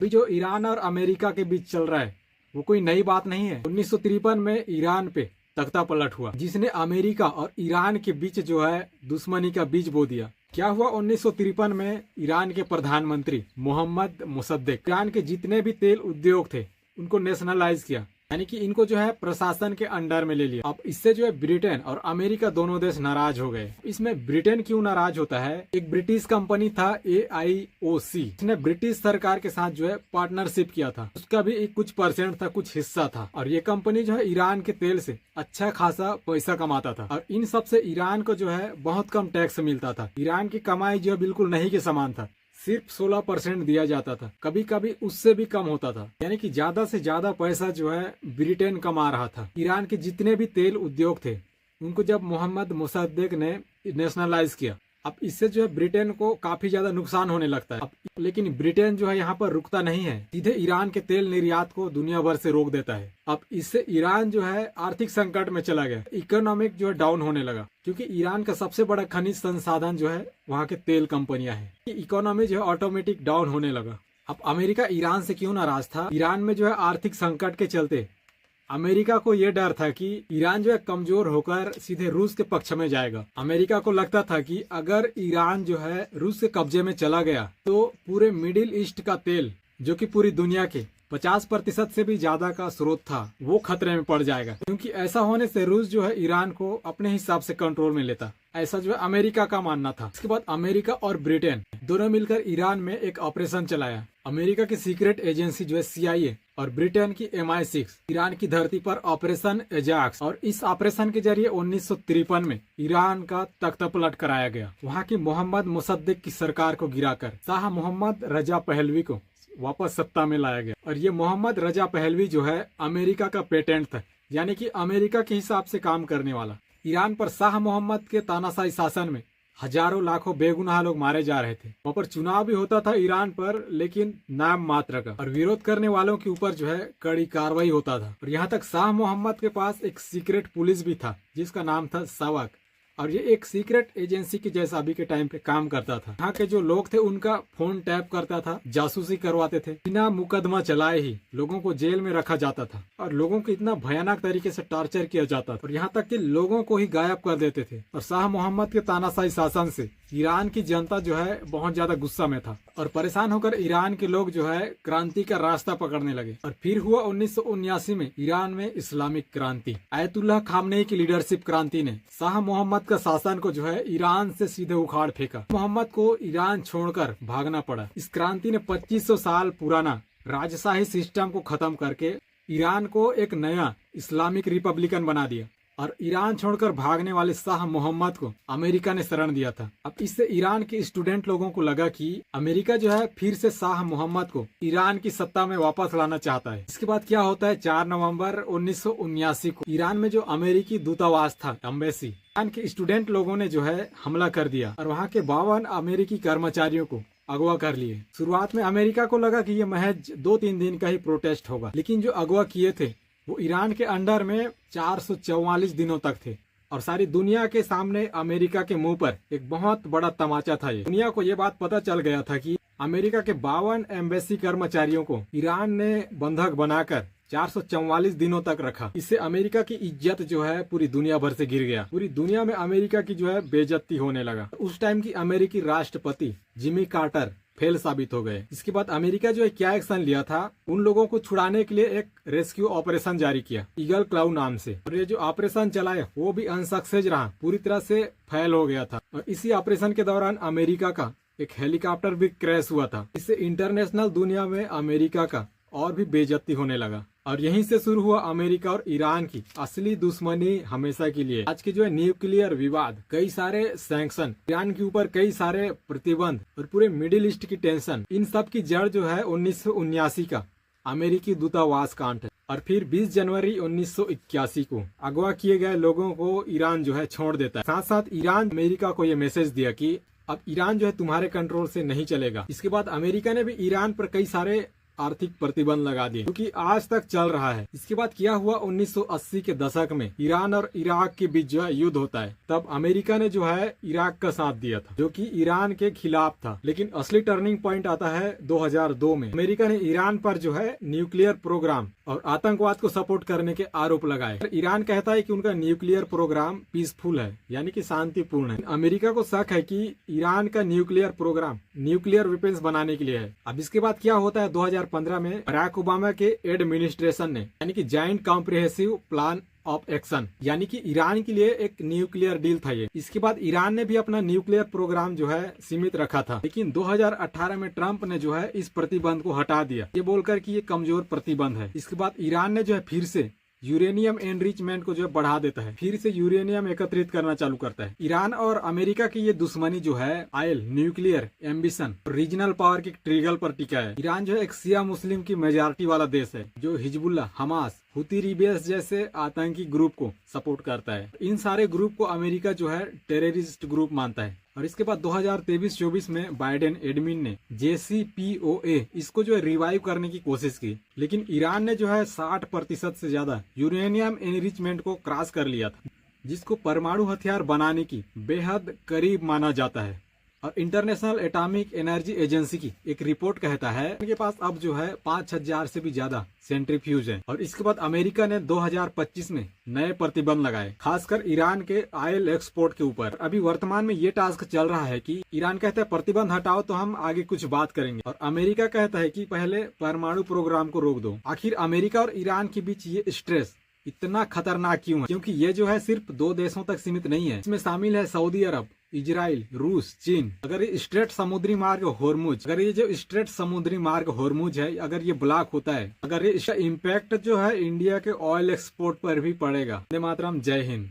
अभी जो ईरान और अमेरिका के बीच चल रहा है वो कोई नई बात नहीं है। 1953 में ईरान पे तख्ता पलट हुआ जिसने अमेरिका और ईरान के बीच जो है दुश्मनी का बीज बो दिया। क्या हुआ 1953 में ईरान के प्रधानमंत्री मोहम्मद मुसद्देक ईरान के जितने भी तेल उद्योग थे उनको नेशनलाइज किया, यानी कि इनको जो है प्रशासन के अंडर में ले लिया। अब इससे जो है ब्रिटेन और अमेरिका दोनों देश नाराज हो गए। इसमें ब्रिटेन क्यों नाराज होता है? एक ब्रिटिश कंपनी था AIOC, इसने ब्रिटिश सरकार के साथ जो है पार्टनरशिप किया था। उसका भी एक कुछ परसेंट था, कुछ हिस्सा था, और ये कंपनी जो है ईरान के तेल से अच्छा खासा पैसा कमाता था और इन सब से ईरान को जो है बहुत कम टैक्स मिलता था। ईरान की कमाई जो है बिल्कुल नहीं के समान था, सिर्फ 16% दिया जाता था, कभी कभी उससे भी कम होता था। यानी कि ज्यादा से ज्यादा पैसा जो है ब्रिटेन कमा रहा था। ईरान के जितने भी तेल उद्योग थे उनको जब मोहम्मद मुसद्देक ने नेशनलाइज किया, अब इससे जो है ब्रिटेन को काफी ज्यादा नुकसान होने लगता है। अब लेकिन ब्रिटेन जो है यहाँ पर रुकता नहीं है, सीधे ईरान के तेल निर्यात को दुनिया भर से रोक देता है। अब इससे ईरान जो है आर्थिक संकट में चला गया, इकोनॉमिक जो है डाउन होने लगा, क्योंकि ईरान का सबसे बड़ा खनिज संसाधन जो है वहाँ के तेल कंपनियां हैं। इकोनॉमी जो है ऑटोमेटिक डाउन होने लगा। अब अमेरिका ईरान से क्यों नाराज था? ईरान में जो है आर्थिक संकट के चलते अमेरिका को यह डर था कि ईरान जो है कमजोर होकर सीधे रूस के पक्ष में जाएगा। अमेरिका को लगता था कि अगर ईरान जो है रूस के कब्जे में चला गया तो पूरे मिडिल ईस्ट का तेल, जो कि पूरी दुनिया के 50% से भी ज्यादा का स्रोत था, वो खतरे में पड़ जाएगा। क्योंकि ऐसा होने से रूस जो है ईरान को अपने हिसाब से कंट्रोल में लेता, ऐसा जो है अमेरिका का मानना था। इसके बाद अमेरिका और ब्रिटेन दोनों मिलकर ईरान में एक ऑपरेशन चलाया। अमेरिका की सीक्रेट एजेंसी जो है CIA और ब्रिटेन की MI6 ईरान की धरती पर ऑपरेशन एजाक्स, और इस ऑपरेशन के जरिए 1953 में ईरान का तख्तापलट कराया गया। वहाँ की मोहम्मद मुसद्देक की सरकार को गिराकर शाह मोहम्मद रजा पहलवी को वापस सत्ता में लाया गया। और ये मोहम्मद रजा पहलवी जो है अमेरिका का पेटेंट था, यानी कि अमेरिका के हिसाब से काम करने वाला। ईरान पर शाह मोहम्मद के तानाशाही शासन में हजारों लाखों बेगुनाह लोग मारे जा रहे थे। वहाँ पर चुनाव भी होता था ईरान पर, लेकिन नाम मात्र का, और विरोध करने वालों के ऊपर जो है कड़ी कार्रवाई होता था। और यहाँ तक शाह मोहम्मद के पास एक सीक्रेट पुलिस भी था जिसका नाम था सावक, और ये एक सीक्रेट एजेंसी के जैसा अभी के टाइम पे काम करता था। यहाँ के जो लोग थे उनका फोन टैप करता था, जासूसी करवाते थे, बिना मुकदमा चलाए ही लोगों को जेल में रखा जाता था और लोगों को इतना भयानक तरीके से टॉर्चर किया जाता था, और यहाँ तक कि लोगों को ही गायब कर देते थे। और शाह मोहम्मद के तानाशाही शासन से ईरान की जनता जो है बहुत ज्यादा गुस्सा में था और परेशान होकर ईरान के लोग जो है क्रांति का रास्ता पकड़ने लगे। और फिर हुआ 1979 में ईरान में इस्लामिक क्रांति। आयतुल्लाह खामनेई की लीडरशिप क्रांति ने शाह मोहम्मद का शासन को जो है ईरान से सीधे उखाड़ फेंका। मोहम्मद को ईरान छोड़कर भागना पड़ा। इस क्रांति ने 2500 साल पुराना राजशाही सिस्टम को खत्म करके ईरान को एक नया इस्लामिक रिपब्लिकन बना दिया, और ईरान छोड़कर भागने वाले शाह मोहम्मद को अमेरिका ने शरण दिया था। अब इससे ईरान के स्टूडेंट लोगों को लगा कि अमेरिका जो है फिर से शाह मोहम्मद को ईरान की सत्ता में वापस लाना चाहता है। इसके बाद क्या होता है, 4 नवंबर 1979 को ईरान में जो अमेरिकी दूतावास था, एम्बेसी, ईरान के स्टूडेंट लोगों ने जो है हमला कर दिया और वहाँ के 52 अमेरिकी कर्मचारियों को अगवा कर लिए। शुरुआत में अमेरिका को लगा कि ये महज 2-3 दिन का ही प्रोटेस्ट होगा, लेकिन जो अगवा किए थे वो ईरान के अंडर में 444 दिनों तक थे, और सारी दुनिया के सामने अमेरिका के मुंह पर एक बहुत बड़ा तमाचा था। ये दुनिया को ये बात पता चल गया था कि अमेरिका के 52 एम्बेसी कर्मचारियों को ईरान ने बंधक बनाकर 444 दिनों तक रखा। इससे अमेरिका की इज्जत जो है पूरी दुनिया भर से गिर गया। पूरी दुनिया में अमेरिका की जो है बेइज्जती होने लगा। उस टाइम की अमेरिकी राष्ट्रपति जिमी कार्टर फेल साबित हो गए। इसके बाद अमेरिका जो है क्या एक्शन लिया था, उन लोगों को छुड़ाने के लिए एक रेस्क्यू ऑपरेशन जारी किया ईगल क्लाउ नाम से, और ये जो ऑपरेशन चलाया वो भी अनसक्सेस रहा, पूरी तरह से फेल हो गया था। और इसी ऑपरेशन के दौरान अमेरिका का एक हेलीकॉप्टर भी क्रैश हुआ था। इससे इंटरनेशनल दुनिया में अमेरिका का और भी बेइज्जती होने लगा, और यहीं से शुरू हुआ अमेरिका और ईरान की असली दुश्मनी हमेशा के लिए। आज के जो है न्यूक्लियर विवाद, कई सारे सैंक्शन, ईरान के ऊपर कई सारे प्रतिबंध और पूरे मिडिल ईस्ट की टेंशन, इन सब की जड़ जो है 1979 का अमेरिकी दूतावास कांड है। और फिर 20 जनवरी 1981 को अगवा किए गए लोगों को ईरान जो है छोड़ देता है। साथ साथ ईरान अमेरिका को ये मैसेज दिया कि अब ईरान जो है तुम्हारे कंट्रोल से नहीं चलेगा। इसके बाद अमेरिका ने भी ईरान पर कई सारे आर्थिक प्रतिबंध लगा दिए, क्योंकि आज तक चल रहा है। इसके बाद क्या हुआ, 1980 के दशक में ईरान और इराक के बीच जो है युद्ध होता है। तब अमेरिका ने जो है इराक का साथ दिया था, जो कि ईरान के खिलाफ था। लेकिन असली टर्निंग पॉइंट आता है 2002 में। अमेरिका ने ईरान पर जो है न्यूक्लियर प्रोग्राम और आतंकवाद को सपोर्ट करने के आरोप लगाए। ईरान कहता है कि उनका न्यूक्लियर प्रोग्राम पीसफुल है, यानी कि शांतिपूर्ण है। अमेरिका को शक है कि ईरान का न्यूक्लियर प्रोग्राम न्यूक्लियर वेपन्स बनाने के लिए है। अब इसके बाद क्या होता है, 2015 में बराक ओबामा के एडमिनिस्ट्रेशन ने, यानी कि joint comprehensive plan of action, यानी कि ईरान के लिए एक न्यूक्लियर डील था ये। इसके बाद ईरान ने भी अपना न्यूक्लियर प्रोग्राम जो है सीमित रखा था। लेकिन 2018 में ट्रंप ने जो है इस प्रतिबंध को हटा दिया, ये बोलकर कि ये कमजोर प्रतिबंध है। इसके बाद ईरान ने जो है फिर से यूरेनियम एनरिचमेंट को जो है बढ़ा देता है, फिर से यूरेनियम एकत्रित करना चालू करता है। ईरान और अमेरिका की ये दुश्मनी जो है oil, nuclear ambition, regional power के ट्रिगल पर टिका है। ईरान जो है एक शिया मुस्लिम की मेजॉरिटी वाला देश है, जो हिजबुल्लाह, हमास, हुती रिबेल्स जैसे आतंकी ग्रुप को सपोर्ट करता है। इन सारे ग्रुप को अमेरिका जो है टेररिस्ट ग्रुप मानता है। और इसके बाद 2023-24 में बाइडेन एडमिन ने JCPOA इसको जो है रिवाइव करने की कोशिश की, लेकिन ईरान ने जो है 60% से ज्यादा यूरेनियम एनरिचमेंट को क्रॉस कर लिया था, जिसको परमाणु हथियार बनाने की बेहद करीब माना जाता है। और इंटरनेशनल एटॉमिक एनर्जी एजेंसी की एक रिपोर्ट कहता है उनके पास अब जो है 5000 से भी ज्यादा सेंट्रीफ्यूज है। और इसके बाद अमेरिका ने 2025 में नए प्रतिबंध लगाए, खासकर ईरान के ऑयल एक्सपोर्ट के ऊपर। अभी वर्तमान में ये टास्क चल रहा है कि ईरान कहता है प्रतिबंध हटाओ तो हम आगे कुछ बात करेंगे, और अमेरिका कहता है कि पहले परमाणु प्रोग्राम को रोक दो। आखिर अमेरिका और ईरान के बीच ये स्ट्रेस इतना खतरनाक क्यों है? क्योंकि ये जो है सिर्फ 2 देशों तक सीमित नहीं है, इसमें शामिल है सऊदी अरब, इजराइल, रूस, चीन। अगर ये स्ट्रेट समुद्री मार्ग होर्मुज, अगर ये जो स्ट्रेट समुद्री मार्ग होर्मुज है, अगर ये ब्लॉक होता है, अगर ये इसका इम्पैक्ट जो है इंडिया के ऑयल एक्सपोर्ट पर भी पड़ेगा। वंदे मातरम, जय हिंद।